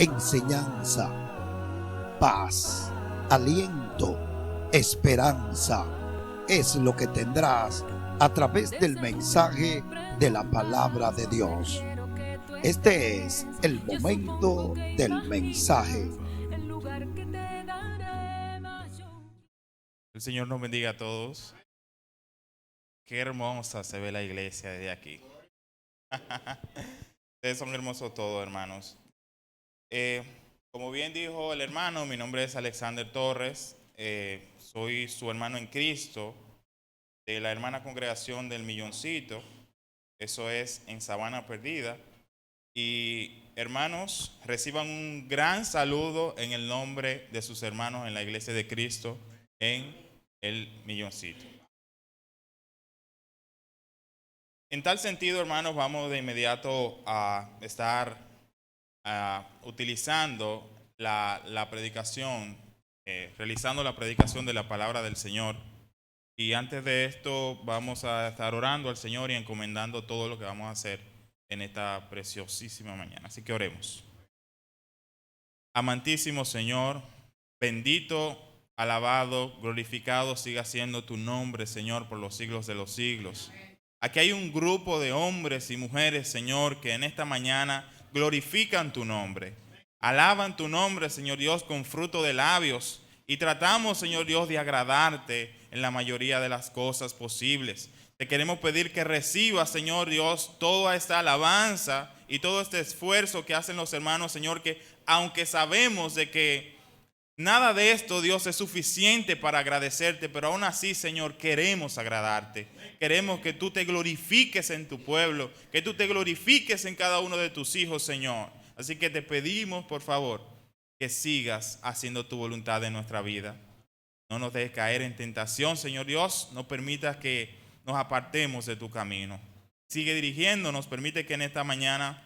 enseñanza, paz, aliento, esperanza. Es lo que tendrás a través del mensaje de la palabra de Dios. Este es el momento del mensaje. El Señor nos bendiga a todos. Qué hermosa se ve la iglesia desde aquí. Ustedes son hermosos todos, hermanos. Como bien dijo el hermano, mi nombre es Alexander Torres. Soy su hermano en Cristo de la hermana congregación del Milloncito. Eso es en Sabana Perdida. Y hermanos, reciban un gran saludo en el nombre de sus hermanos en la iglesia de Cristo en el Milloncito. En tal sentido, hermanos, vamos de inmediato a estar utilizando la predicación, realizando la predicación de la palabra del Señor. Y antes de esto vamos a estar orando al Señor y encomendando todo lo que vamos a hacer en esta preciosísima mañana. Así que oremos. Amantísimo Señor, bendito, alabado, glorificado siga siendo tu nombre, Señor, por los siglos de los siglos. Aquí hay un grupo de hombres y mujeres, Señor, que en esta mañana glorifican tu nombre. Alaban tu nombre, Señor Dios, con fruto de labios. Y tratamos, Señor Dios, de agradarte en la mayoría de las cosas posibles. Te queremos pedir que recibas, Señor Dios, toda esta alabanza y todo este esfuerzo que hacen los hermanos, Señor, que aunque sabemos de que nada de esto, Dios, es suficiente para agradecerte, pero aún así, Señor, queremos agradarte. Queremos que tú te glorifiques en tu pueblo, que tú te glorifiques en cada uno de tus hijos, Señor. Así que te pedimos, por favor, que sigas haciendo tu voluntad en nuestra vida. No nos dejes caer en tentación, Señor Dios. No permitas que nos apartemos de tu camino. Sigue dirigiéndonos, permite que en esta mañana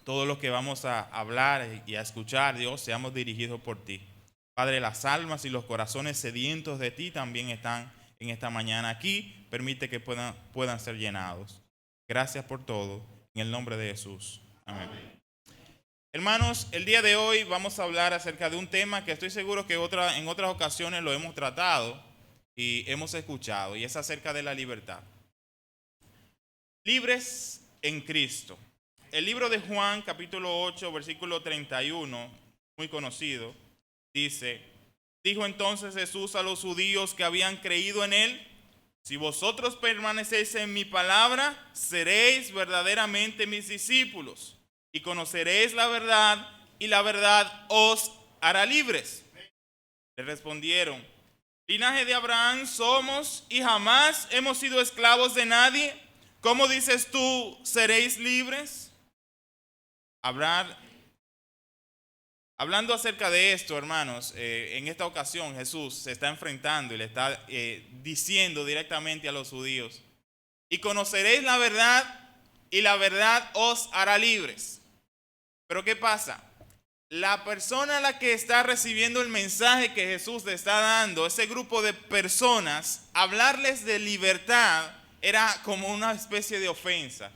todo lo que vamos a hablar y a escuchar, Dios, seamos dirigidos por ti. Padre, las almas y los corazones sedientos de ti también están en esta mañana aquí. Permite que puedan ser llenados. Gracias por todo. En el nombre de Jesús. Amén. Hermanos, el día de hoy vamos a hablar acerca de un tema que estoy seguro que en otras ocasiones lo hemos tratado y hemos escuchado, y es acerca de la libertad. Libres en Cristo. El libro de Juan, capítulo 8, versículo 31, muy conocido, dice: dijo entonces Jesús a los judíos que habían creído en él: si vosotros permanecéis en mi palabra, seréis verdaderamente mis discípulos, y conoceréis la verdad, y la verdad os hará libres. Le respondieron: linaje de Abraham somos, y jamás hemos sido esclavos de nadie. ¿Cómo dices tú, seréis libres? Hablando acerca de esto, hermanos, en esta ocasión Jesús se está enfrentando y le está diciendo directamente a los judíos: y conoceréis la verdad, y la verdad os hará libres. Pero ¿qué pasa? La persona a la que está recibiendo el mensaje que Jesús le está dando, ese grupo de personas, hablarles de libertad era como una especie de ofensa.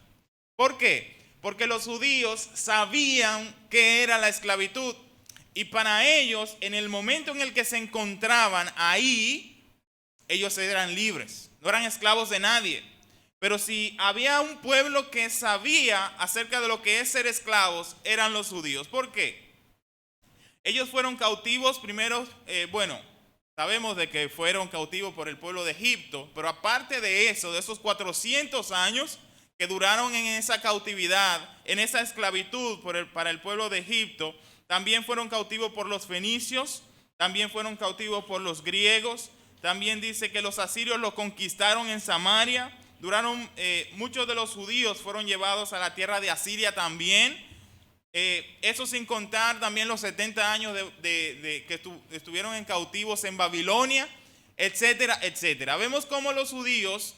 ¿Por qué? Porque los judíos sabían qué era la esclavitud. Y para ellos, en el momento en el que se encontraban ahí, ellos eran libres, no eran esclavos de nadie. Pero si había un pueblo que sabía acerca de lo que es ser esclavos, eran los judíos. ¿Por qué? Ellos fueron cautivos primero, sabemos de que fueron cautivos por el pueblo de Egipto, pero aparte de eso, de esos 400 años que duraron en esa cautividad, en esa esclavitud para el pueblo de Egipto, también fueron cautivos por los fenicios, también fueron cautivos por los griegos, también dice que los asirios los conquistaron en Samaria. Muchos de los judíos fueron llevados a la tierra de Asiria también. Eso sin contar también los 70 años que estuvieron en cautivos en Babilonia, etcétera, etcétera. Vemos cómo los judíos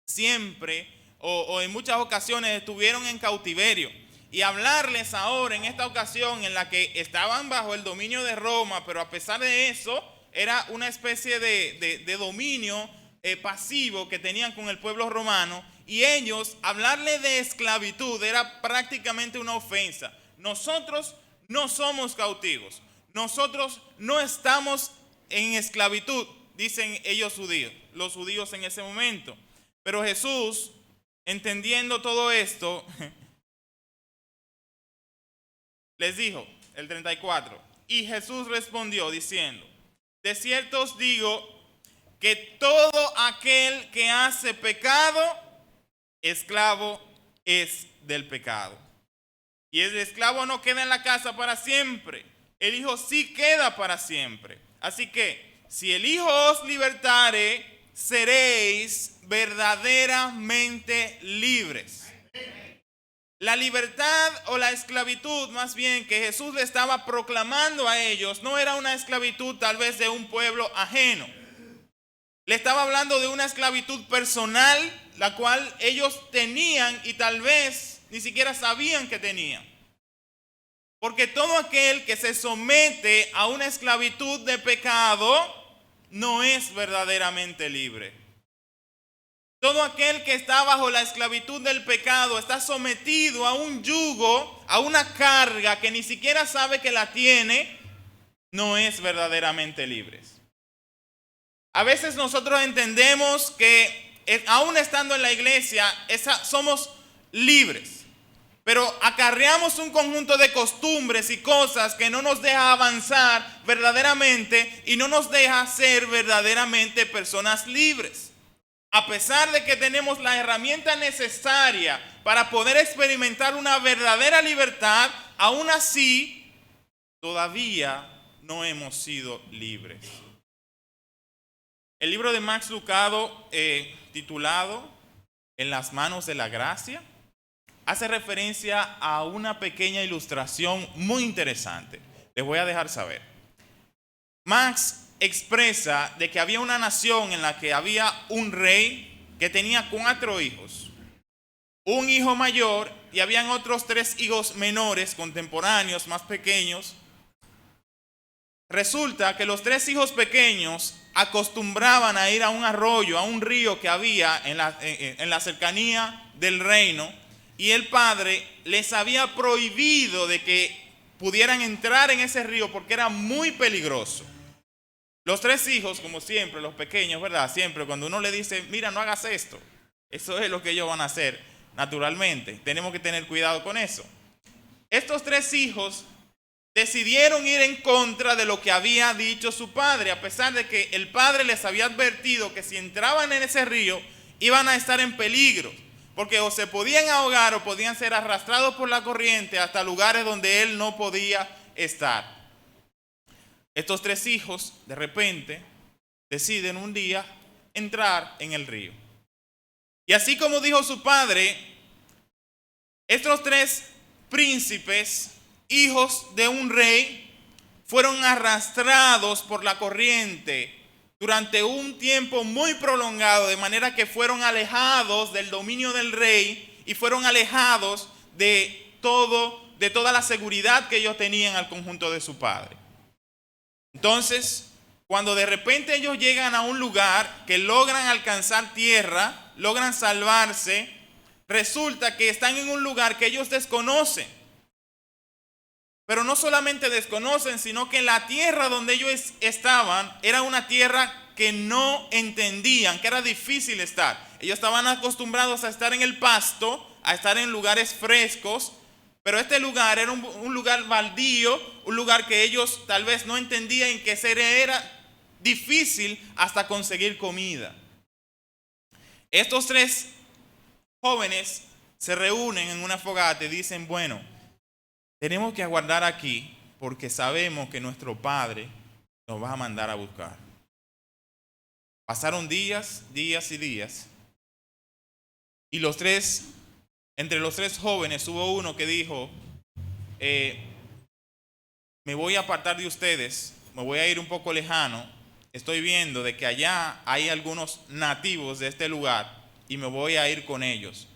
siempre o en muchas ocasiones estuvieron en cautiverio. Y hablarles ahora en esta ocasión en la que estaban bajo el dominio de Roma, pero a pesar de eso era una especie de dominio pasivo que tenían con el pueblo romano, y ellos hablarle de esclavitud era prácticamente una ofensa. Nosotros no somos cautivos. Nosotros no estamos en esclavitud, dicen ellos judíos, los judíos en ese momento. Pero Jesús, entendiendo todo esto, les dijo, el 34, y Jesús respondió diciendo, de cierto os digo que todo aquel que hace pecado, esclavo es del pecado. Y el esclavo no queda en la casa para siempre, el Hijo sí queda para siempre. Así que, si el Hijo os libertare, seréis verdaderamente libres. La libertad o la esclavitud, más bien, que Jesús le estaba proclamando a ellos, no era una esclavitud tal vez de un pueblo ajeno. Le estaba hablando de una esclavitud personal, la cual ellos tenían y tal vez ni siquiera sabían que tenían. Porque todo aquel que se somete a una esclavitud de pecado no es verdaderamente libre. Todo aquel que está bajo la esclavitud del pecado está sometido a un yugo, a una carga que ni siquiera sabe que la tiene, no es verdaderamente libre. A veces nosotros entendemos que aún estando en la iglesia somos libres, pero acarreamos un conjunto de costumbres y cosas que no nos deja avanzar verdaderamente y no nos deja ser verdaderamente personas libres. A pesar de que tenemos la herramienta necesaria para poder experimentar una verdadera libertad, aún así todavía no hemos sido libres. El libro de Max Lucado, titulado En las manos de la gracia, hace referencia a una pequeña ilustración muy interesante. Les voy a dejar saber. Max expresa de que había una nación en la que había un rey que tenía 4 hijos. Un hijo mayor y habían otros 3 hijos menores, contemporáneos, más pequeños. Resulta que los 3 hijos pequeños acostumbraban a ir a un arroyo, a un río que había en la cercanía del reino, y el padre les había prohibido de que pudieran entrar en ese río porque era muy peligroso. Los 3 hijos, como siempre, los pequeños, ¿verdad? Siempre cuando uno le dice, mira, no hagas esto, eso es lo que ellos van a hacer naturalmente. Tenemos que tener cuidado con eso. Estos 3 hijos decidieron ir en contra de lo que había dicho su padre, a pesar de que el padre les había advertido que si entraban en ese río iban a estar en peligro, porque o se podían ahogar o podían ser arrastrados por la corriente hasta lugares donde él no podía estar. Estos 3 hijos de repente deciden un día entrar en el río. Y así como dijo su padre, estos 3 príncipes, hijos de un rey, fueron arrastrados por la corriente durante un tiempo muy prolongado, de manera que fueron alejados del dominio del rey y fueron alejados de toda la seguridad que ellos tenían al conjunto de su padre. Entonces, cuando de repente ellos llegan a un lugar que logran alcanzar tierra, logran salvarse, resulta que están en un lugar que ellos desconocen. Pero no solamente desconocen, sino que la tierra donde ellos estaban era una tierra que no entendían, que era difícil estar. Ellos estaban acostumbrados a estar en el pasto, a estar en lugares frescos, pero este lugar era un lugar baldío, un lugar que ellos tal vez no entendían que era difícil hasta conseguir comida. Estos 3 jóvenes se reúnen en una fogata y dicen, bueno, tenemos que aguardar aquí porque sabemos que nuestro padre nos va a mandar a buscar. Pasaron días y días. Y entre los 3 jóvenes hubo uno que dijo, me voy a apartar de ustedes, me voy a ir un poco lejano. Estoy viendo de que allá hay algunos nativos de este lugar y me voy a ir con ellos.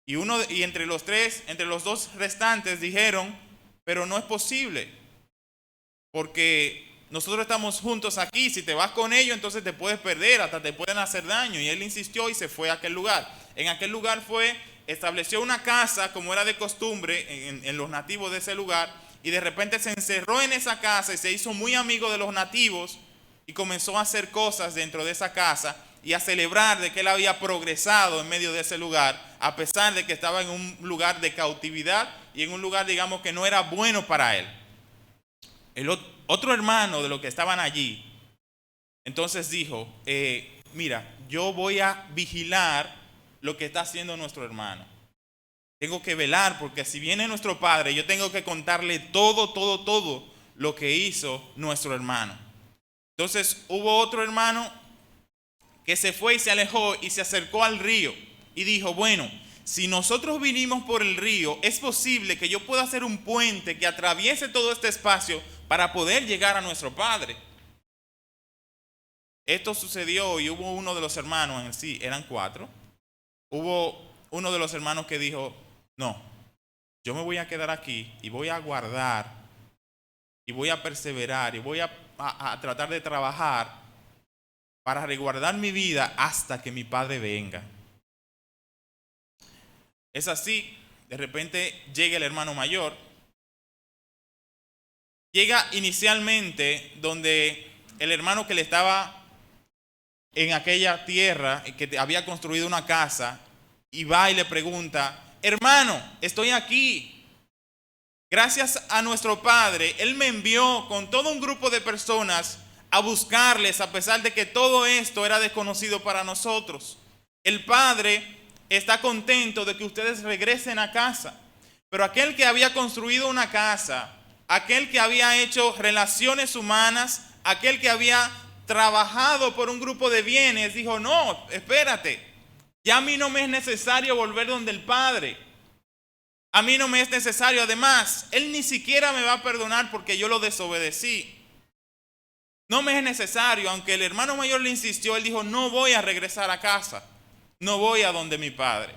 Y entre los 2 restantes dijeron, pero no es posible, porque nosotros estamos juntos aquí. Si te vas con ellos, entonces te puedes perder, hasta te pueden hacer daño. Y él insistió y se fue a aquel lugar. En aquel lugar estableció una casa, como era de costumbre en los nativos de ese lugar, y de repente se encerró en esa casa y se hizo muy amigo de los nativos y comenzó a hacer cosas dentro de esa casa y a celebrar de que él había progresado en medio de ese lugar, a pesar de que estaba en un lugar de cautividad y en un lugar, digamos, que no era bueno para él. El otro hermano de los que estaban allí, entonces dijo, mira, yo voy a vigilar lo que está haciendo nuestro hermano. Tengo que velar porque si viene nuestro padre, yo tengo que contarle todo lo que hizo nuestro hermano. Entonces hubo otro hermano que se fue y se alejó y se acercó al río y dijo, bueno, si nosotros vinimos por el río, es posible que yo pueda hacer un puente que atraviese todo este espacio para poder llegar a nuestro padre. Esto sucedió y hubo uno de los hermanos, en sí eran 4, hubo uno de los hermanos que dijo, no, yo me voy a quedar aquí y voy a aguardar y voy a perseverar y voy a tratar de trabajar para resguardar mi vida hasta que mi padre venga. Es así, de repente llega el hermano mayor. Llega inicialmente donde el hermano que le estaba en aquella tierra, que había construido una casa, y va y le pregunta, hermano, estoy aquí. Gracias a nuestro padre, él me envió con todo un grupo de personas a buscarles, a pesar de que todo esto era desconocido para nosotros. El padre está contento de que ustedes regresen a casa, pero aquel que había construido una casa, aquel que había hecho relaciones humanas, aquel que había trabajado por un grupo de bienes, dijo, no, espérate, ya a mí no me es necesario volver donde el padre. A mí no me es necesario, además, él ni siquiera me va a perdonar porque yo lo desobedecí. No me es necesario, aunque el hermano mayor le insistió, él dijo, no voy a regresar a casa, no voy a donde mi padre.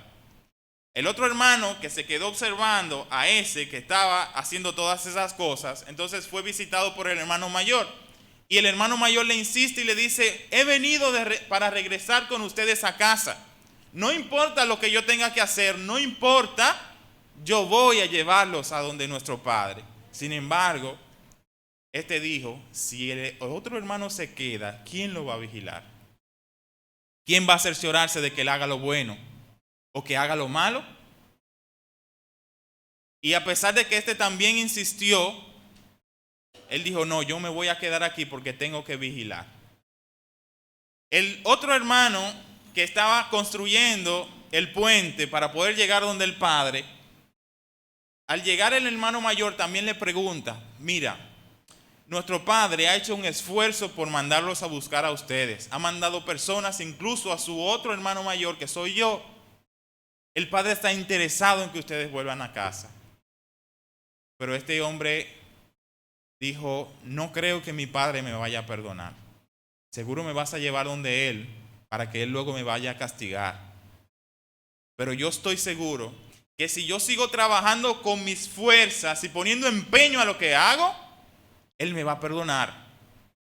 El otro hermano que se quedó observando a ese que estaba haciendo todas esas cosas, entonces fue visitado por el hermano mayor. Y el hermano mayor le insiste y le dice, he venido para regresar con ustedes a casa. No importa lo que yo tenga que hacer, no importa, yo voy a llevarlos a donde nuestro padre. Sin embargo, este dijo, si el otro hermano se queda, ¿quién lo va a vigilar? ¿Quién va a cerciorarse de que él haga lo bueno o que haga lo malo? Y a pesar de que este también insistió, él dijo, no, yo me voy a quedar aquí porque tengo que vigilar. El otro hermano que estaba construyendo el puente para poder llegar donde el padre, al llegar el hermano mayor también le pregunta, mira, nuestro padre ha hecho un esfuerzo por mandarlos a buscar a ustedes. Ha mandado personas, incluso a su otro hermano mayor, que soy yo. El padre está interesado en que ustedes vuelvan a casa. Pero este hombre dijo, no creo que mi padre me vaya a perdonar. Seguro me vas a llevar donde él para que él luego me vaya a castigar. Pero yo estoy seguro que si yo sigo trabajando con mis fuerzas y poniendo empeño a lo que hago, él me va a perdonar.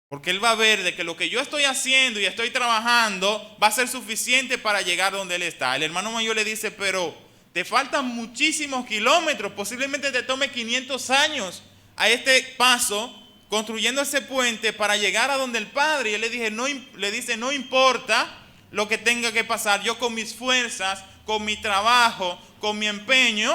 Porque él va a ver de que lo que yo estoy haciendo y estoy trabajando va a ser suficiente para llegar donde él está. El hermano mayor le dice, pero te faltan muchísimos kilómetros, posiblemente te tome 500 años a este paso construyendo ese puente para llegar a donde el padre. Y él le dice, no importa lo que tenga que pasar, yo con mis fuerzas, con mi trabajo, con mi empeño,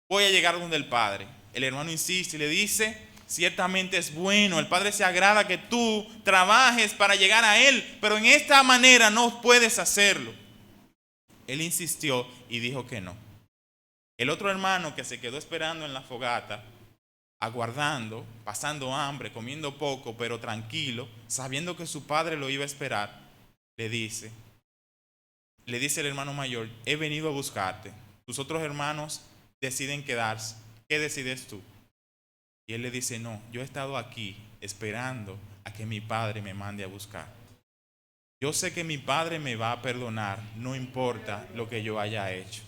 voy a llegar donde el padre. El hermano insiste y le dice, ciertamente es bueno, el padre se agrada que tú trabajes para llegar a él, pero en esta manera no puedes hacerlo. Él insistió y dijo que no. El otro hermano que se quedó esperando en la fogata, aguardando, pasando hambre, comiendo poco, pero tranquilo, sabiendo que su padre lo iba a esperar, le dice el hermano mayor, he venido a buscarte. Tus otros hermanos deciden quedarse. ¿Qué decides tú? Y él le dice, no, yo he estado aquí esperando a que mi padre me mande a buscar. Yo sé que mi padre me va a perdonar, no importa lo que yo haya hecho.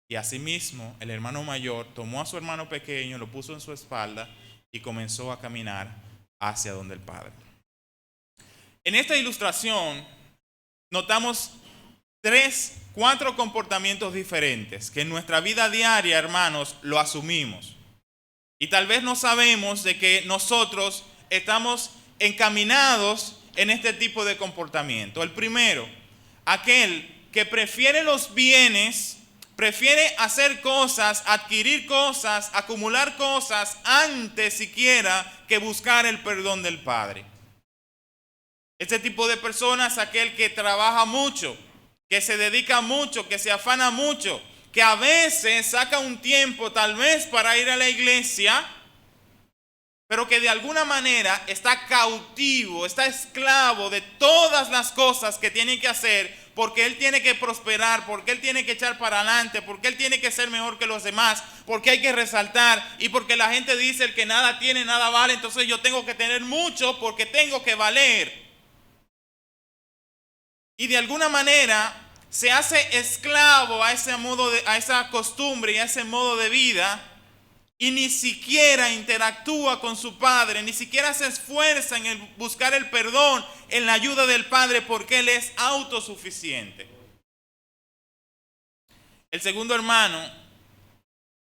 Y asimismo, el hermano mayor tomó a su hermano pequeño, lo puso en su espalda y comenzó a caminar hacia donde el padre. En esta ilustración notamos 4 comportamientos diferentes que en nuestra vida diaria, hermanos, lo asumimos. Y tal vez no sabemos de que nosotros estamos encaminados en este tipo de comportamiento. El primero, aquel que prefiere los bienes, prefiere hacer cosas, adquirir cosas, acumular cosas antes siquiera que buscar el perdón del Padre. Este tipo de personas es aquel que trabaja mucho, que se dedica mucho, que se afana mucho, que a veces saca un tiempo tal vez para ir a la iglesia, pero que de alguna manera está cautivo, está esclavo de todas las cosas que tiene que hacer, porque él tiene que prosperar, porque él tiene que echar para adelante, porque él tiene que ser mejor que los demás, porque hay que resaltar y porque la gente dice el que nada tiene, nada vale, entonces yo tengo que tener mucho porque tengo que valer. Y de alguna manera se hace esclavo a ese modo a esa costumbre y a ese modo de vida, y ni siquiera interactúa con su Padre, ni siquiera se esfuerza en buscar el perdón, en la ayuda del Padre, porque Él es autosuficiente. El segundo hermano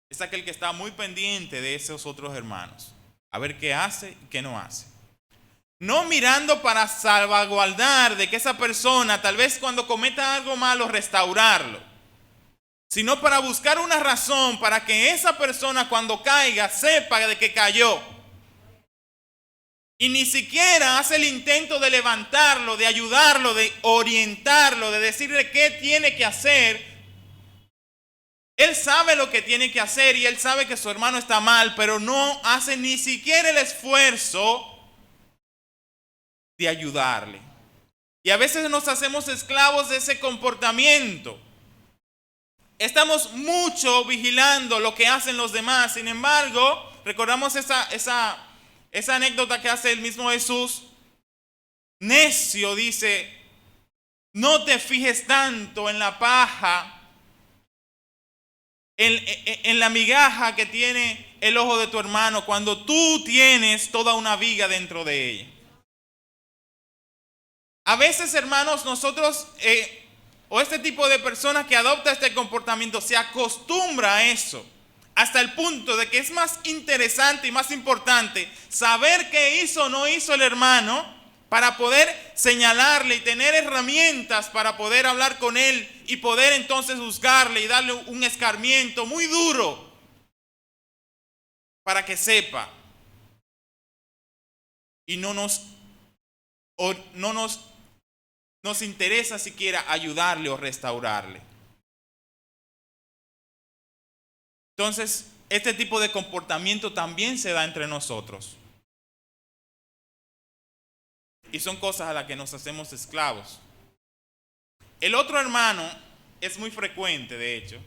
es aquel que está muy pendiente de esos otros hermanos, a ver qué hace y qué no hace. No mirando para salvaguardar de que esa persona, tal vez cuando cometa algo malo, restaurarlo, sino para buscar una razón para que esa persona cuando caiga sepa de que cayó. Y ni siquiera hace el intento de levantarlo, de ayudarlo, de orientarlo, de decirle qué tiene que hacer. Él sabe lo que tiene que hacer y él sabe que su hermano está mal, pero no hace ni siquiera el esfuerzo de ayudarle. Y a veces nos hacemos esclavos de ese comportamiento. Estamos mucho vigilando lo que hacen los demás. Sin embargo, recordamos esa anécdota que hace el mismo Jesús. Necio, dice, no te fijes tanto en la paja, en la migaja que tiene el ojo de tu hermano, cuando tú tienes toda una viga dentro de ella. A veces, hermanos, nosotros o este tipo de personas que adopta este comportamiento se acostumbra a eso, hasta el punto de que es más interesante y más importante saber qué hizo o no hizo el hermano para poder señalarle y tener herramientas para poder hablar con él y poder entonces juzgarle y darle un escarmiento muy duro para que sepa y no nos interesa siquiera ayudarle o restaurarle. Entonces, este tipo de comportamiento también se da entre nosotros. Y son cosas a las que nos hacemos esclavos. El otro hermano es muy frecuente, de hecho.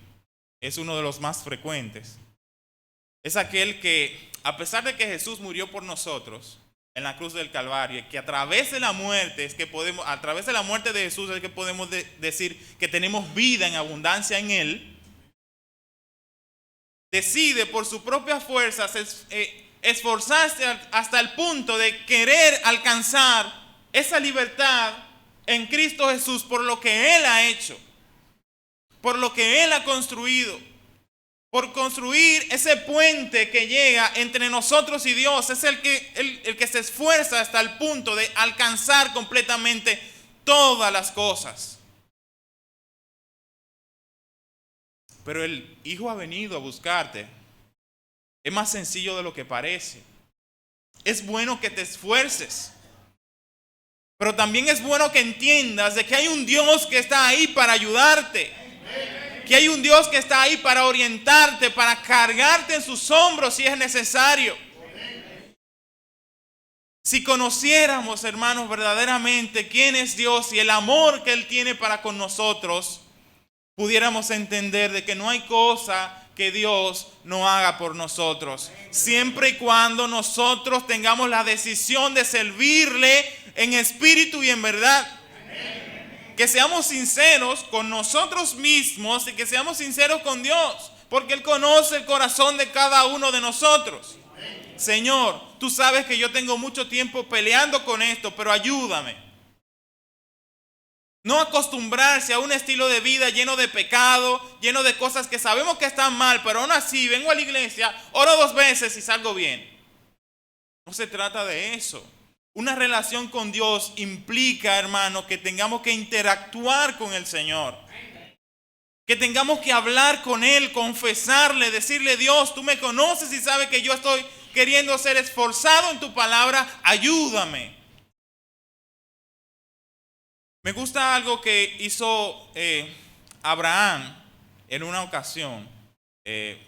Es uno de los más frecuentes. Es aquel que, a pesar de que Jesús murió por nosotros en la cruz del Calvario, que a través de la muerte a través de la muerte de Jesús es que podemos decir que tenemos vida en abundancia en Él, decide por sus propias fuerzas esforzarse hasta el punto de querer alcanzar esa libertad en Cristo Jesús por lo que Él ha hecho, por lo que Él ha construido, por construir ese puente que llega entre nosotros y Dios. Es el que se esfuerza hasta el punto de alcanzar completamente todas las cosas. Pero el Hijo ha venido a buscarte. Es más sencillo de lo que parece. Es bueno que te esfuerces. Pero también es bueno que entiendas de que hay un Dios que está ahí para ayudarte. Que hay un Dios que está ahí para orientarte, para cargarte en sus hombros si es necesario. Si conociéramos, hermanos, verdaderamente quién es Dios y el amor que Él tiene para con nosotros, pudiéramos entender de que no hay cosa que Dios no haga por nosotros, siempre y cuando nosotros tengamos la decisión de servirle en espíritu y en verdad. Que seamos sinceros con nosotros mismos y que seamos sinceros con Dios, porque Él conoce el corazón de cada uno de nosotros. Señor, tú sabes que yo tengo mucho tiempo peleando con esto, pero ayúdame. No acostumbrarse a un estilo de vida lleno de pecado, lleno de cosas que sabemos que están mal, pero aún así vengo a la iglesia, oro 2 veces y salgo bien. No se trata de eso. Una relación con Dios implica, hermano, que tengamos que interactuar con el Señor. Que tengamos que hablar con Él, confesarle, decirle: Dios, tú me conoces y sabes que yo estoy queriendo ser esforzado en tu palabra, ayúdame. Me gusta algo que hizo Abraham en una ocasión,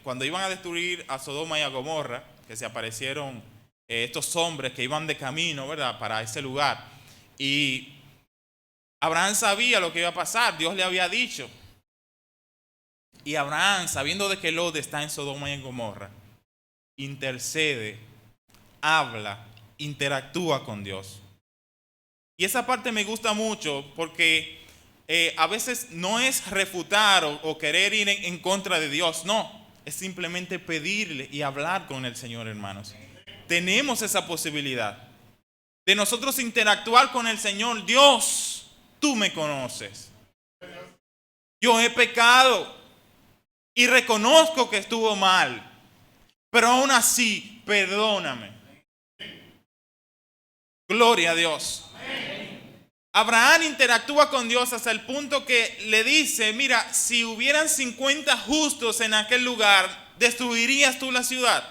cuando iban a destruir a Sodoma y a Gomorra, que se aparecieron estos hombres que iban de camino, ¿verdad?, para ese lugar. Y Abraham sabía lo que iba a pasar, Dios le había dicho. Y Abraham, sabiendo de que Lot está en Sodoma y en Gomorra, intercede, habla, interactúa con Dios. Y esa parte me gusta mucho porque a veces no es refutar o querer ir en contra de Dios, no. Es simplemente pedirle y hablar con el Señor, hermanos. Tenemos esa posibilidad de nosotros interactuar con el Señor. Dios, tú me conoces. Yo he pecado y reconozco que estuvo mal, pero aún así, perdóname. Gloria a Dios. Abraham interactúa con Dios hasta el punto que le dice: mira, si hubieran 50 justos en aquel lugar, ¿destruirías tú la ciudad?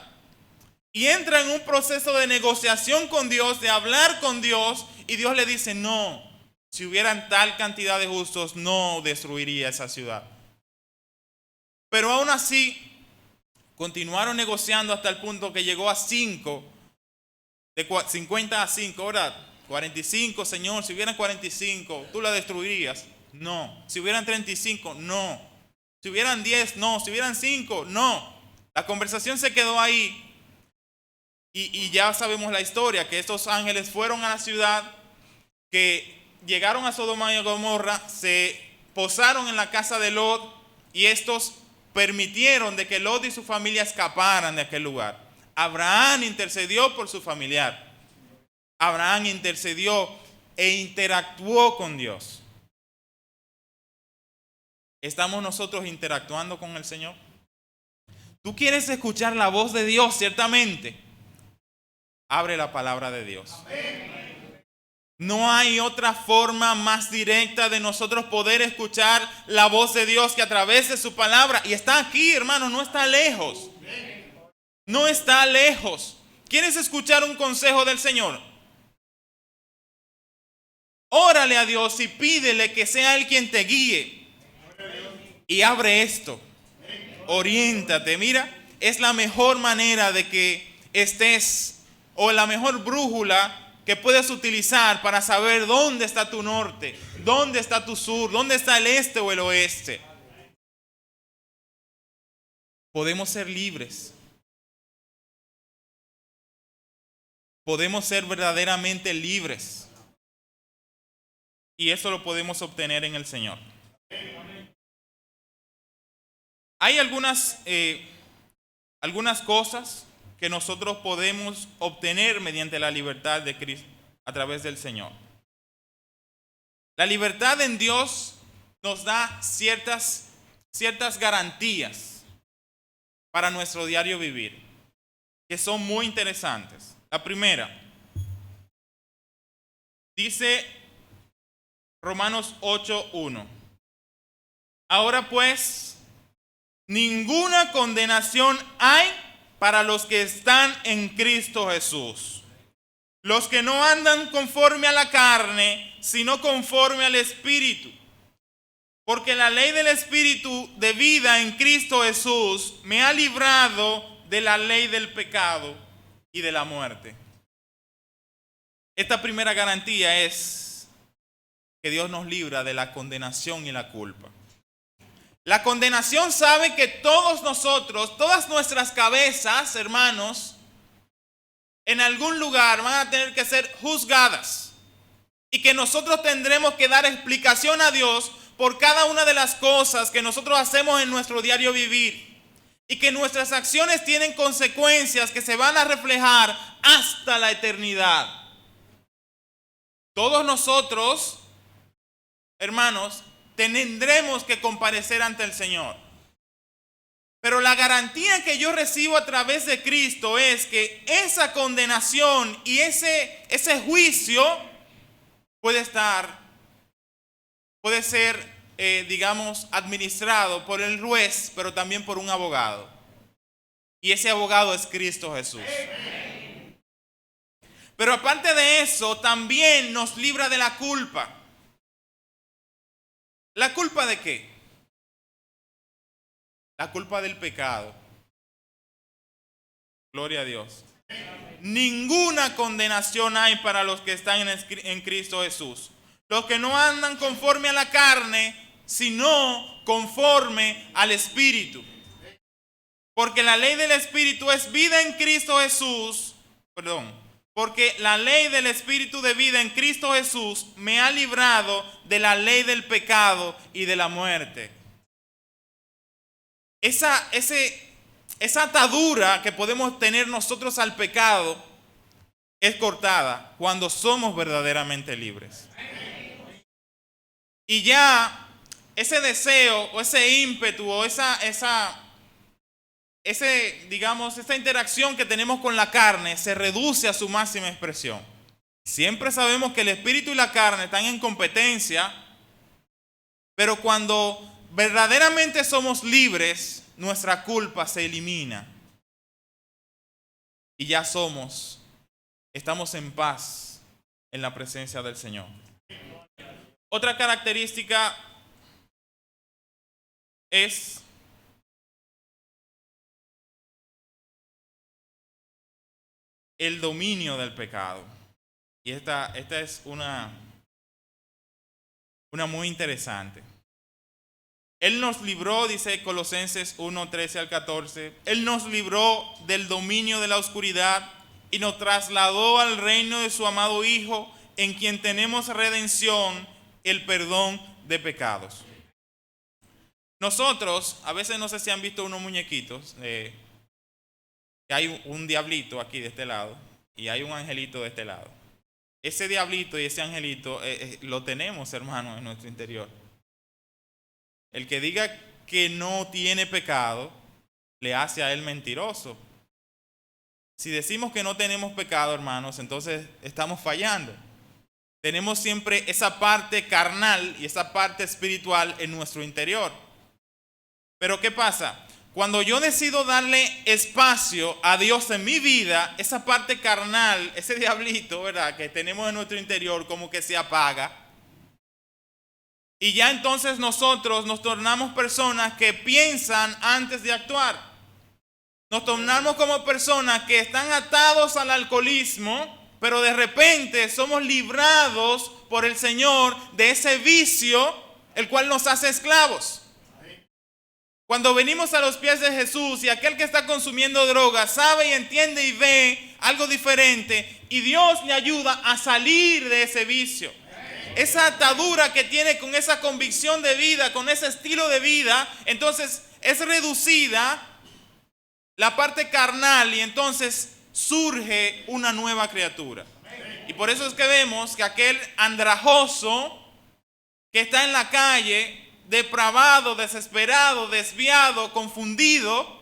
Y entra en un proceso de negociación con Dios, de hablar con Dios, y Dios le dice: no, si hubieran tal cantidad de justos, no destruiría esa ciudad. Pero aún así, continuaron negociando hasta el punto que llegó a 5, de 50 a 5, ¿verdad? 45, Señor, si hubieran 45, ¿tú la destruirías? No. Si hubieran 35, no. Si hubieran 10, no. Si hubieran 5, no. La conversación se quedó ahí. Y ya sabemos la historia, que estos ángeles fueron a la ciudad, que llegaron a Sodoma y Gomorra, se posaron en la casa de Lot, y estos permitieron de que Lot y su familia escaparan de aquel lugar. Abraham intercedió por su familiar. Abraham intercedió e interactuó con Dios. ¿Estamos nosotros interactuando con el Señor? ¿Tú quieres escuchar la voz de Dios? Ciertamente, abre la palabra de Dios. No hay otra forma más directa de nosotros poder escuchar la voz de Dios que a través de su palabra. Y está aquí, hermano, no está lejos. No está lejos. ¿Quieres escuchar un consejo del Señor? Órale a Dios y pídele que sea Él quien te guíe. Y abre esto. Oriéntate. Mira, es la mejor manera de que estés, o la mejor brújula que puedes utilizar para saber dónde está tu norte, dónde está tu sur, dónde está el este o el oeste. Podemos ser libres. Podemos ser verdaderamente libres. Y eso lo podemos obtener en el Señor. Hay algunas cosas que nosotros podemos obtener mediante la libertad de Cristo a través del Señor. La libertad en Dios nos da ciertas garantías para nuestro diario vivir, que son muy interesantes. La primera, dice Romanos 8:1. Ahora pues, ninguna condenación hay para los que están en Cristo Jesús. Los que no andan conforme a la carne, sino conforme al Espíritu. Porque la ley del Espíritu de vida en Cristo Jesús me ha librado de la ley del pecado y de la muerte. Esta primera garantía es que Dios nos libra de la condenación y la culpa. La condenación sabe que todos nosotros, todas nuestras cabezas, hermanos, en algún lugar van a tener que ser juzgadas. Y que nosotros tendremos que dar explicación a Dios por cada una de las cosas que nosotros hacemos en nuestro diario vivir. Y que nuestras acciones tienen consecuencias que se van a reflejar hasta la eternidad. Todos nosotros hermanos, tendremos que comparecer ante el Señor. Pero la garantía que yo recibo a través de Cristo es que esa condenación y ese juicio puede ser, digamos, administrado por el juez, pero también por un abogado. Y ese abogado es Cristo Jesús. Pero aparte de eso, también nos libra de la culpa. ¿La culpa de qué? La culpa del pecado. Gloria a Dios. Ninguna condenación hay para los que están en Cristo Jesús. Los que no andan conforme a la carne, sino conforme al Espíritu. Porque la ley del Espíritu es vida en Cristo Jesús. Porque la ley del Espíritu de vida en Cristo Jesús me ha librado de la ley del pecado y de la muerte. Esa atadura que podemos tener nosotros al pecado es cortada cuando somos verdaderamente libres. Y ya ese deseo o ese ímpetu o esa interacción que tenemos con la carne se reduce a su máxima expresión. Siempre sabemos que el espíritu y la carne están en competencia, pero cuando verdaderamente somos libres, nuestra culpa se elimina. Y ya estamos en paz en la presencia del Señor. Otra característica es el dominio del pecado. Y esta es una muy interesante. Él nos libró, dice Colosenses 1, 13 al 14, Él nos libró del dominio de la oscuridad y nos trasladó al reino de su amado Hijo, en quien tenemos redención, el perdón de pecados. Nosotros, a veces no sé si han visto unos muñequitos, hay un diablito aquí de este lado y hay un angelito de este lado. Ese diablito y ese angelito lo tenemos, hermanos, en nuestro interior. El que diga que no tiene pecado, le hace a él mentiroso. Si decimos que no tenemos pecado, hermanos, entonces estamos fallando. Tenemos siempre esa parte carnal y esa parte espiritual en nuestro interior. Pero ¿qué pasa? Cuando yo decido darle espacio a Dios en mi vida, esa parte carnal, ese diablito, ¿verdad?, que tenemos en nuestro interior, como que se apaga. Y ya entonces nosotros nos tornamos personas que piensan antes de actuar. Nos tornamos como personas que están atados al alcoholismo, pero de repente somos librados por el Señor de ese vicio, el cual nos hace esclavos. Cuando venimos a los pies de Jesús y aquel que está consumiendo droga sabe y entiende y ve algo diferente, y Dios le ayuda a salir de ese vicio. Esa atadura que tiene con esa convicción de vida, con ese estilo de vida, entonces es reducida la parte carnal y entonces surge una nueva criatura. Y por eso es que vemos que aquel andrajoso que está en la calle, depravado, desesperado, desviado, confundido,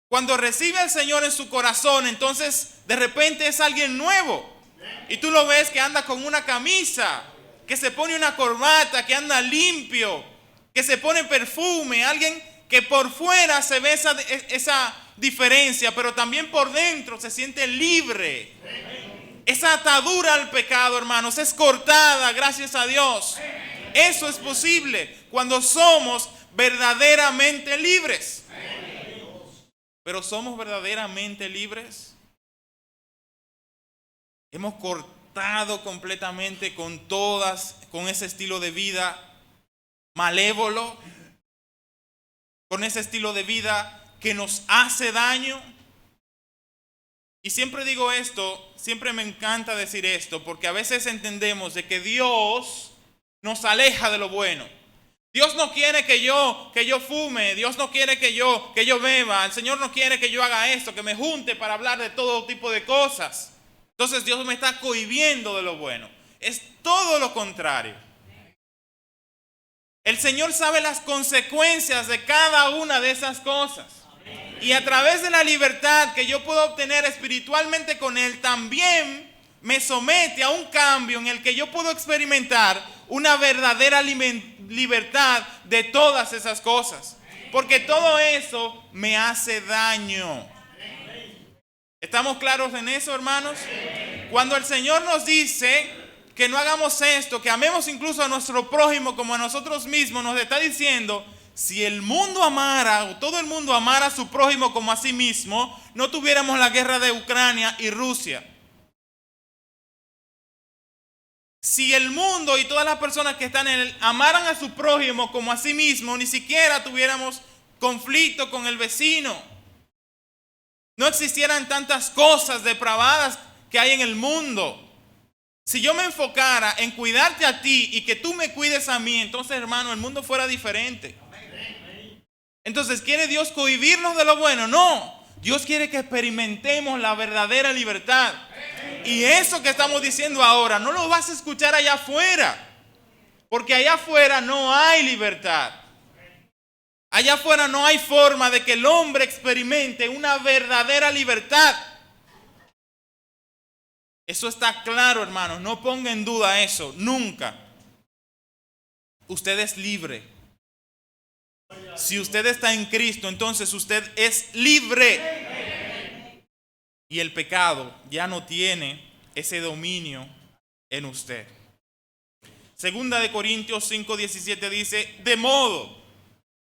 cuando recibe al Señor en su corazón, entonces de repente es alguien nuevo. Y tú lo ves que anda con una camisa, que se pone una corbata, que anda limpio, que se pone perfume, alguien que por fuera se ve esa diferencia, pero también por dentro se siente libre. Esa atadura al pecado, hermanos, es cortada, gracias a Dios. Eso es posible cuando somos verdaderamente libres. Pero ¿somos verdaderamente libres? Hemos cortado completamente con ese estilo de vida malévolo, con ese estilo de vida que nos hace daño. Y siempre digo esto, siempre me encanta decir esto, porque a veces entendemos de que Dios nos aleja de lo bueno. Dios no quiere que yo fume, Dios no quiere que yo beba, el Señor no quiere que yo haga esto, que me junte para hablar de todo tipo de cosas. Entonces Dios me está cohibiendo de lo bueno. Es todo lo contrario. El Señor sabe las consecuencias de cada una de esas cosas. Y a través de la libertad que yo puedo obtener espiritualmente con Él, también me somete a un cambio en el que yo puedo experimentar una verdadera libertad de todas esas cosas. Porque todo eso me hace daño. ¿Estamos claros en eso, hermanos? Cuando el Señor nos dice que no hagamos esto, que amemos incluso a nuestro prójimo como a nosotros mismos, nos está diciendo, si el mundo amara, o todo el mundo amara a su prójimo como a sí mismo, no tuviéramos la guerra de Ucrania y Rusia. Si el mundo y todas las personas que están en él amaran a su prójimo como a sí mismo, ni siquiera tuviéramos conflicto con el vecino. No existieran tantas cosas depravadas que hay en el mundo. Si yo me enfocara en cuidarte a ti y que tú me cuides a mí, entonces, hermano, el mundo fuera diferente. Entonces, ¿quiere Dios cohibirnos de lo bueno? No. Dios quiere que experimentemos la verdadera libertad. Y eso que estamos diciendo ahora, no lo vas a escuchar allá afuera. Porque allá afuera no hay libertad. Allá afuera no hay forma de que el hombre experimente una verdadera libertad. Eso está claro, hermanos. No ponga en duda eso, nunca. Usted es libre. Si usted está en Cristo, entonces usted es libre. Y el pecado ya no tiene ese dominio en usted. Segunda de Corintios 5:17 dice, de modo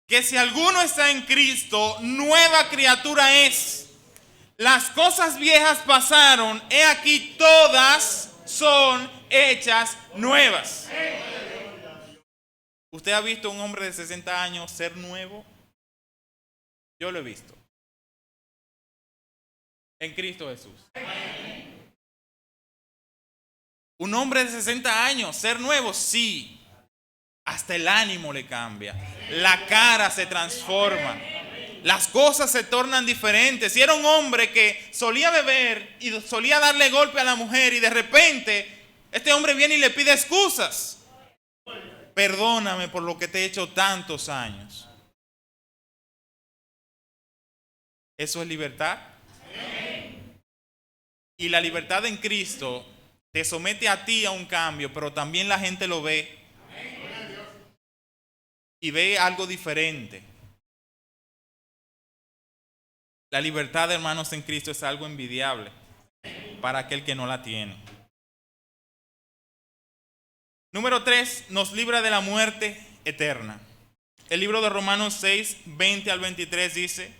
que si alguno está en Cristo, nueva criatura es. Las cosas viejas pasaron, he aquí todas son hechas nuevas. ¿Usted ha visto a un hombre de 60 años ser nuevo? Yo lo he visto. En Cristo Jesús. Un hombre de 60 años ser nuevo, sí. Hasta el ánimo le cambia. La cara se transforma. Las cosas se tornan diferentes. Si era un hombre que solía beber y solía darle golpe a la mujer y de repente este hombre viene y le pide excusas. Perdóname por lo que te he hecho tantos años. ¿Eso es libertad? Y la libertad en Cristo te somete a ti a un cambio, pero también la gente lo ve. Y ve algo diferente. La libertad, hermanos, en Cristo es algo envidiable para aquel que no la tiene. Número 3, nos libra de la muerte eterna. El libro de Romanos 6, 20 al 23 dice,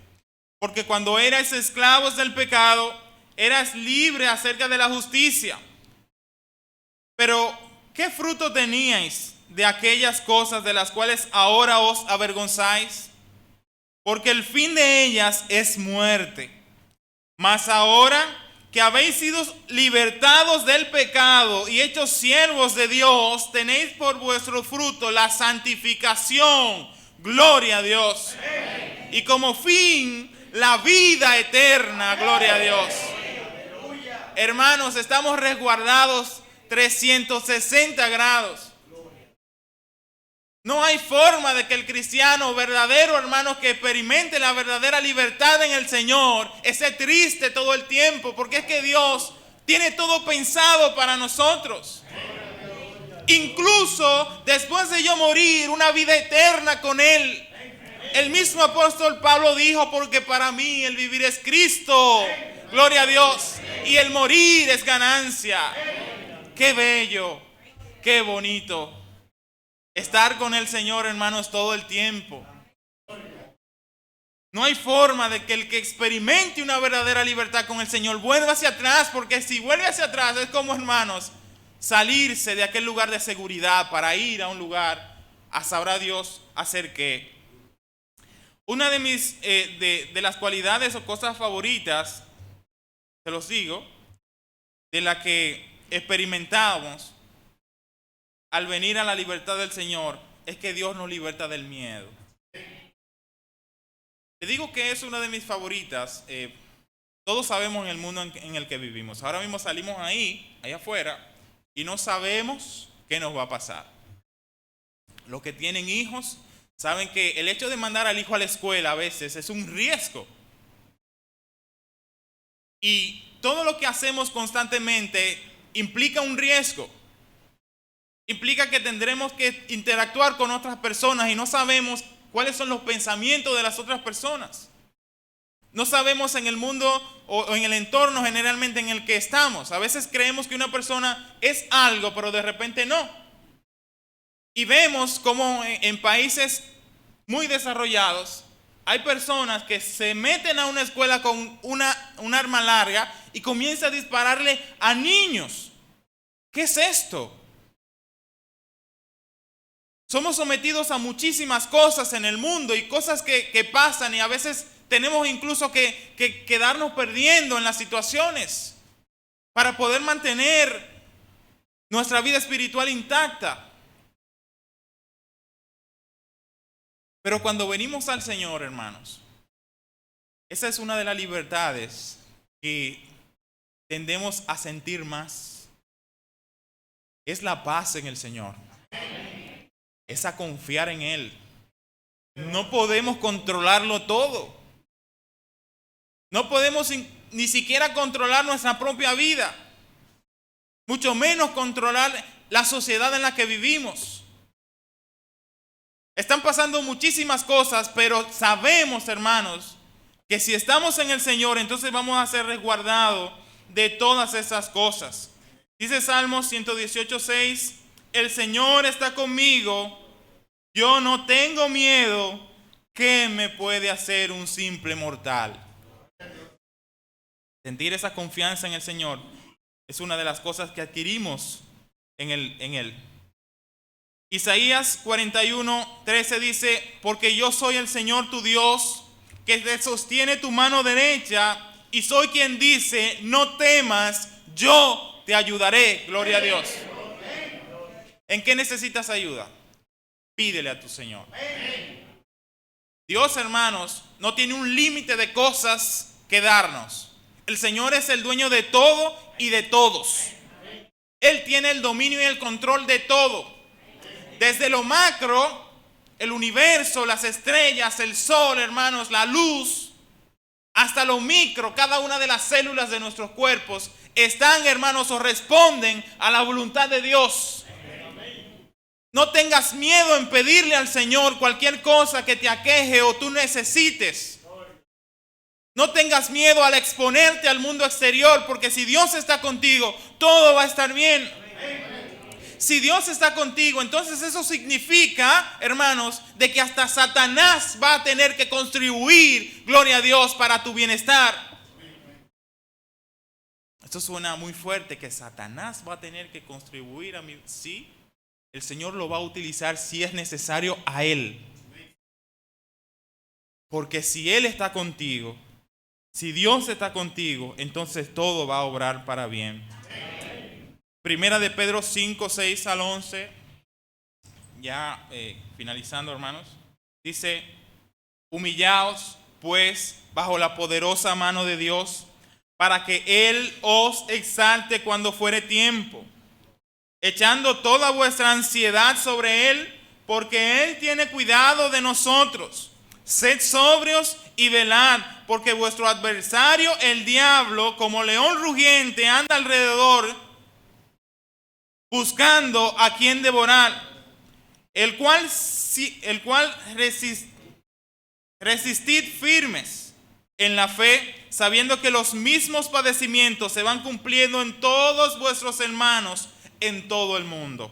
porque cuando erais esclavos del pecado, eras libre acerca de la justicia. Pero, ¿qué fruto teníais de aquellas cosas de las cuales ahora os avergonzáis? Porque el fin de ellas es muerte. Mas ahora que habéis sido libertados del pecado y hechos siervos de Dios, tenéis por vuestro fruto la santificación. Gloria a Dios. Y como fin, la vida eterna. Gloria a Dios. Hermanos, estamos resguardados 360 grados. No hay forma de que el cristiano verdadero, hermanos, que experimente la verdadera libertad en el Señor, esté triste todo el tiempo, porque es que Dios tiene todo pensado para nosotros. Incluso después de yo morir, una vida eterna con Él. El mismo apóstol Pablo dijo, porque para mí el vivir es Cristo. Gloria a Dios. Y el morir es ganancia. Qué bello, qué bonito. Estar con el Señor, hermanos, todo el tiempo. No hay forma de que el que experimente una verdadera libertad con el Señor vuelva hacia atrás, porque si vuelve hacia atrás es como, hermanos, salirse de aquel lugar de seguridad para ir a un lugar a sabrá Dios hacer qué. Una de mis de las cualidades o cosas favoritas, se los digo, de la que experimentamos al venir a la libertad del Señor, es que Dios nos liberta del miedo. Le digo que es una de mis favoritas. Todos sabemos en el mundo en el que vivimos. Ahora mismo salimos allá afuera, y no sabemos qué nos va a pasar. los que tienen hijos, saben que el hecho de mandar al hijo a la escuela a veces es un riesgo. Y todo lo que hacemos constantemente implica un riesgo. Implica que tendremos que interactuar con otras personas y no sabemos cuáles son los pensamientos de las otras personas. No sabemos en el mundo o en el entorno generalmente en el que estamos. A veces creemos que una persona es algo, pero de repente no. Y vemos como en países muy desarrollados hay personas que se meten a una escuela con un arma larga y comienzan a dispararle a niños. ¿Qué es esto? Somos sometidos a muchísimas cosas en el mundo y cosas que pasan, y a veces tenemos incluso que quedarnos perdiendo en las situaciones para poder mantener nuestra vida espiritual intacta. Pero cuando venimos al Señor, hermanos, esa es una de las libertades que tendemos a sentir más. Es la paz en el Señor. Es a confiar en Él. No podemos controlarlo todo. No podemos ni siquiera controlar nuestra propia vida. Mucho menos controlar la sociedad en la que vivimos. Están pasando muchísimas cosas, pero sabemos, hermanos, que si estamos en el Señor, entonces vamos a ser resguardados de todas esas cosas. Dice Salmos 118:6, el Señor está conmigo, yo no tengo miedo, ¿qué me puede hacer un simple mortal? Sentir esa confianza en el Señor es una de las cosas que adquirimos en Él. Isaías 41:13 dice, porque yo soy el Señor tu Dios, que te sostiene tu mano derecha, y soy quien dice, no temas, yo te ayudaré. Gloria a Dios. ¿En qué necesitas ayuda? Pídele a tu Señor. Dios, hermanos, no tiene un límite de cosas que darnos. El Señor es el dueño de todo y de todos. Él tiene el dominio y el control de todo. Desde lo macro, el universo, las estrellas, el sol, hermanos, la luz, hasta lo micro, cada una de las células de nuestros cuerpos están, hermanos, o responden a la voluntad de Dios. No tengas miedo en pedirle al Señor cualquier cosa que te aqueje o tú necesites. No tengas miedo al exponerte al mundo exterior, porque si Dios está contigo, todo va a estar bien. Si Dios está contigo, entonces eso significa, hermanos, de que hasta Satanás va a tener que contribuir, gloria a Dios, para tu bienestar. Esto suena muy fuerte, que Satanás va a tener que contribuir a mi... Sí, el Señor lo va a utilizar si es necesario a Él. Porque si Él está contigo, si Dios está contigo, entonces todo va a obrar para bien. Primera de Pedro 5:6 al 11, ya finalizando, hermanos, dice, humillaos pues bajo la poderosa mano de Dios, para que Él os exalte cuando fuere tiempo, echando toda vuestra ansiedad sobre Él, porque Él tiene cuidado de nosotros. Sed sobrios y velad, porque vuestro adversario, el diablo, como león rugiente, anda alrededor, buscando a quien devorar, el cual resistid firmes en la fe, sabiendo que los mismos padecimientos se van cumpliendo en todos vuestros hermanos en todo el mundo.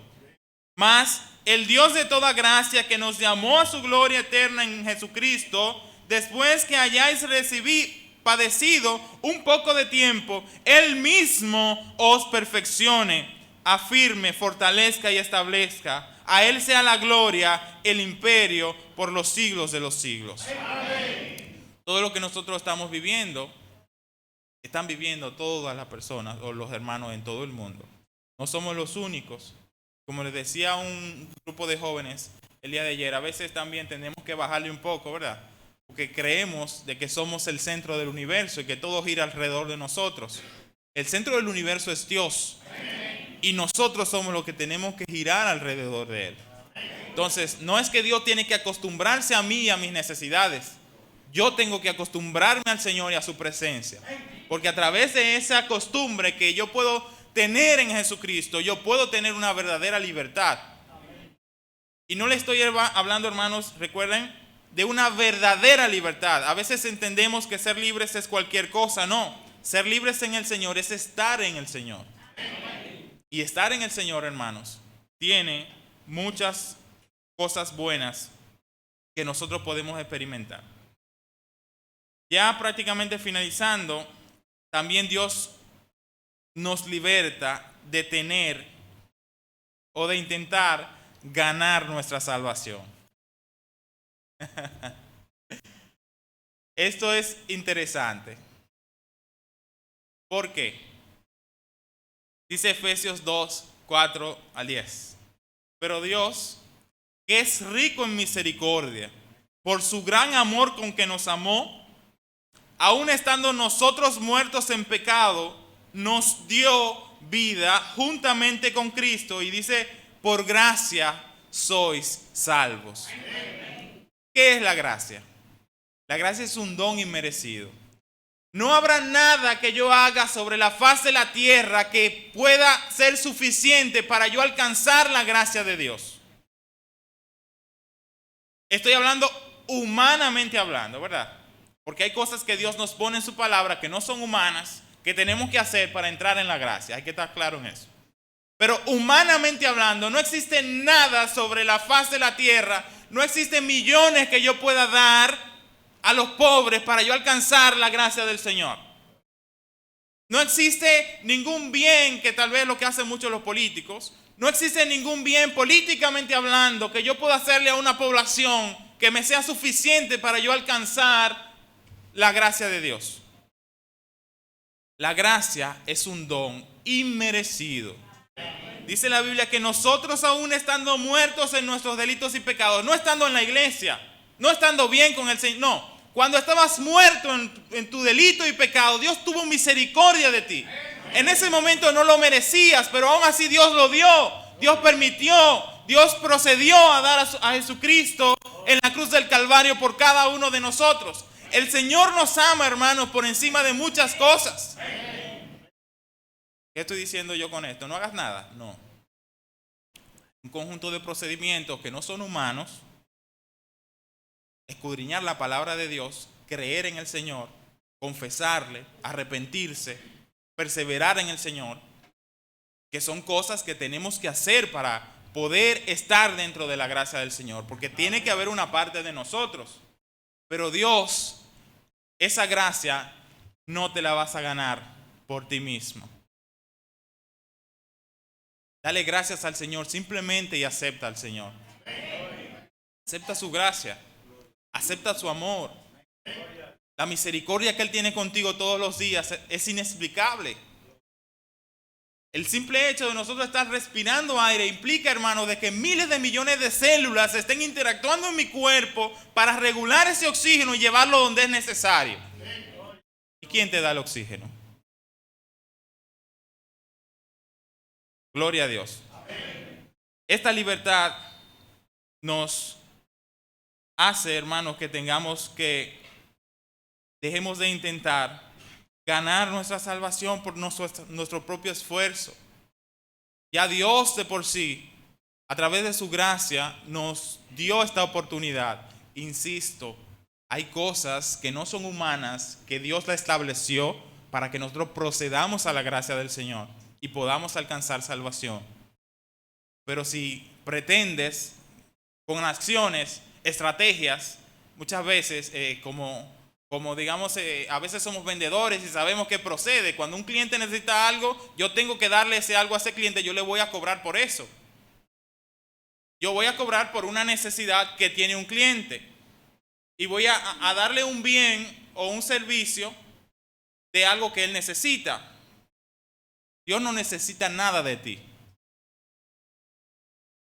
Mas el Dios de toda gracia, que nos llamó a su gloria eterna en Jesucristo, después que hayáis padecido un poco de tiempo, Él mismo os perfeccione, afirme, fortalezca y establezca. A Él sea la gloria, el imperio, por los siglos de los siglos. Amén. Todo lo que nosotros estamos viviendo, están viviendo todas las personas o los hermanos en todo el mundo. No somos los únicos. Como les decía a un grupo de jóvenes el día de ayer, a veces también tenemos que bajarle un poco, ¿verdad? Porque creemos de que somos el centro del universo y que todo gira alrededor de nosotros. El centro del universo es Dios. Y nosotros somos los que tenemos que girar alrededor de Él. Entonces, no es que Dios tiene que acostumbrarse a mí y a mis necesidades. Yo tengo que acostumbrarme al Señor y a su presencia. Porque a través de esa costumbre que yo puedo tener en Jesucristo, yo puedo tener una verdadera libertad. Y no le estoy hablando, hermanos, recuerden, de una verdadera libertad. A veces entendemos que ser libres es cualquier cosa. No, ser libres en el Señor es estar en el Señor. Y estar en el Señor, hermanos, tiene muchas cosas buenas que nosotros podemos experimentar. Ya prácticamente finalizando, también Dios nos liberta de tener o de intentar ganar nuestra salvación. Esto es interesante. ¿Por qué? Dice Efesios 2, 4 al 10. Pero Dios, que es rico en misericordia, por su gran amor con que nos amó, aun estando nosotros muertos en pecado, nos dio vida juntamente con Cristo. Y dice, por gracia sois salvos. ¿Qué es la gracia? La gracia es un don inmerecido. No habrá nada que yo haga sobre la faz de la tierra que pueda ser suficiente para yo alcanzar la gracia de Dios. Estoy hablando humanamente hablando, ¿verdad? Porque hay cosas que Dios nos pone en su palabra que no son humanas, que tenemos que hacer para entrar en la gracia. Hay que estar claro en eso. Pero humanamente hablando, no existe nada sobre la faz de la tierra, no existen millones que yo pueda dar a los pobres para yo alcanzar la gracia del Señor. No existe ningún bien, que tal vez lo que hacen muchos los políticos, no existe ningún bien políticamente hablando que yo pueda hacerle a una población que me sea suficiente para yo alcanzar la gracia de Dios. La gracia es un don inmerecido. Dice la Biblia que nosotros, aún estando muertos en nuestros delitos y pecados, no estando en la iglesia, no estando bien con el Señor, no. Cuando estabas muerto en tu delito y pecado, Dios tuvo misericordia de ti. En ese momento no lo merecías, pero aún así Dios lo dio. Dios permitió, Dios procedió a dar a Jesucristo en la cruz del Calvario por cada uno de nosotros. El Señor nos ama, hermanos, por encima de muchas cosas. ¿Qué estoy diciendo yo con esto? No hagas nada, no. Un conjunto de procedimientos que no son humanos. Escudriñar la palabra de Dios, creer en el Señor, confesarle, arrepentirse, perseverar en el Señor, que son cosas que tenemos que hacer para poder estar dentro de la gracia del Señor, porque tiene que haber una parte de nosotros. Pero Dios, esa gracia no te la vas a ganar por ti mismo. Dale gracias al Señor simplemente y acepta al Señor. Acepta su gracia. Acepta su amor. La misericordia que Él tiene contigo todos los días es inexplicable. El simple hecho de nosotros estar respirando aire implica, hermano, de que miles de millones de células estén interactuando en mi cuerpo para regular ese oxígeno y llevarlo donde es necesario. ¿Y quién te da el oxígeno? Gloria a Dios. Esta libertad nos hace, hermanos, que dejemos de intentar ganar nuestra salvación por nuestro propio esfuerzo. Ya Dios de por sí, a través de su gracia, nos dio esta oportunidad. Insisto, hay cosas que no son humanas, que Dios la estableció para que nosotros procedamos a la gracia del Señor y podamos alcanzar salvación. Pero si pretendes con acciones, estrategias, muchas veces como digamos, a veces somos vendedores y sabemos que procede. Cuando un cliente necesita algo, yo tengo que darle ese algo a ese cliente, yo le voy a cobrar por eso. Yo voy a cobrar por una necesidad que tiene un cliente y voy a darle un bien o un servicio de algo que él necesita. Dios no necesita nada de ti.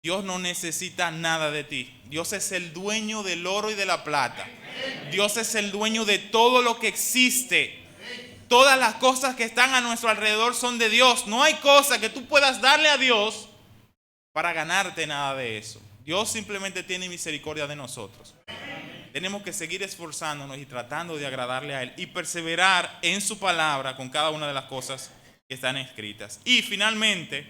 Dios no necesita nada de ti. Dios es el dueño del oro y de la plata. Dios es el dueño de todo lo que existe. Todas las cosas que están a nuestro alrededor son de Dios. No hay cosa que tú puedas darle a Dios para ganarte nada de eso. Dios simplemente tiene misericordia de nosotros. Tenemos que seguir esforzándonos y tratando de agradarle a Él y perseverar en su palabra con cada una de las cosas que están escritas. Y finalmente,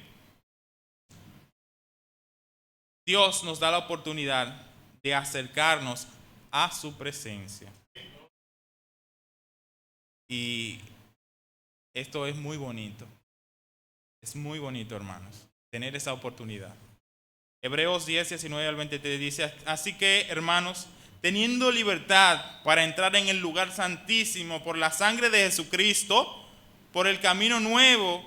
Dios nos da la oportunidad de acercarnos a su presencia. Y esto es muy bonito. Es muy bonito, hermanos, tener esa oportunidad. Hebreos 10, 19 al 23 dice: así que, hermanos, teniendo libertad para entrar en el lugar santísimo por la sangre de Jesucristo, por el camino nuevo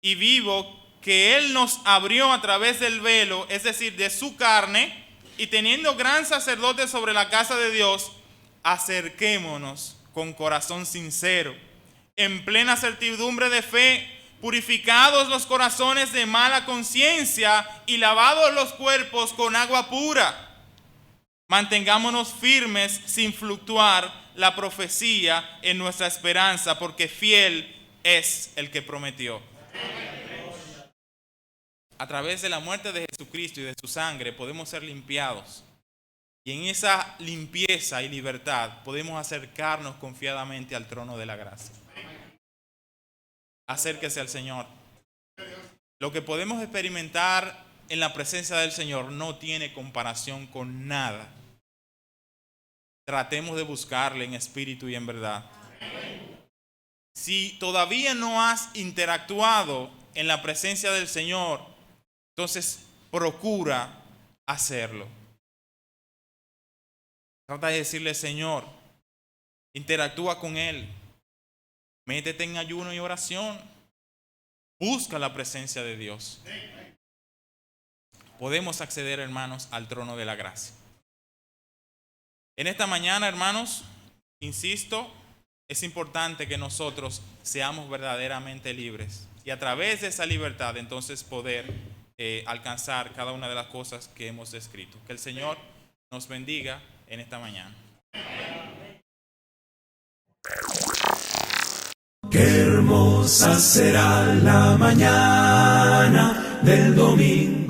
y vivo que Él nos abrió a través del velo, es decir, de su carne, y teniendo gran sacerdote sobre la casa de Dios, acerquémonos con corazón sincero, en plena certidumbre de fe, purificados los corazones de mala conciencia y lavados los cuerpos con agua pura. Mantengámonos firmes sin fluctuar la profecía en nuestra esperanza, porque fiel es el que prometió. A través de la muerte de Jesucristo y de su sangre podemos ser limpiados. Y en esa limpieza y libertad podemos acercarnos confiadamente al trono de la gracia. Acérquese al Señor. Lo que podemos experimentar en la presencia del Señor no tiene comparación con nada. Tratemos de buscarle en espíritu y en verdad. Si todavía no has interactuado en la presencia del Señor, entonces procura hacerlo. Trata de decirle: Señor, interactúa con Él. Métete en ayuno y oración. Busca la presencia de Dios. Podemos acceder, hermanos, al trono de la gracia. En esta mañana, hermanos, insisto, es importante que nosotros seamos verdaderamente libres y a través de esa libertad entonces poder alcanzar cada una de las cosas que hemos descrito. Que el Señor nos bendiga en esta mañana. Qué hermosa será la mañana del domingo.